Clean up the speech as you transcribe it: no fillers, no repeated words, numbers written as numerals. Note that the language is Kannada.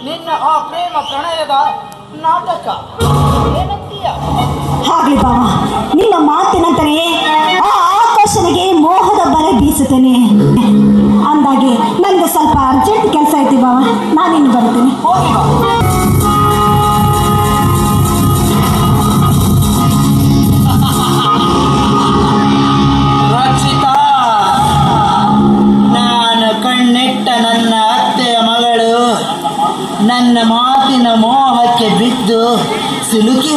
ನಿನ್ನ ಆ ಪ್ರೇಮ ಪ್ರಣಯದ ನಾಟಕ ಏನಂತೀಯ? ಹಾಗೆ ಬಾವ, ನಿಮ್ಮ ಮಾತಿನಂತೆಯೇ ಆ ಆಕರ್ಷಣೆಗೆ ಮೋಹದ ಬರೆ ಬೀಸುತ್ತೇನೆ. ಅಂದಾಗೆ ನನಗೆ ಸ್ವಲ್ಪ ಅರ್ಜೆಂಟ್ ಕೆಲಸ ಐತಿ ಬಾವ, ನಾನಿನ್ನು ಬರ್ತೀನಿ. ಹೋಗಿ ಬಾ. ರಕ್ಷಿತಾ, ನಾನು ಕಣ್ಣಿಟ್ಟ ನನ್ನ ಅತ್ತೆಯ ಮಗಳು ನನ್ನ ಮಾತಿನ ಮೋಹಕ್ಕೆ ಬಿದ್ದು ಸಿಲುಕಿ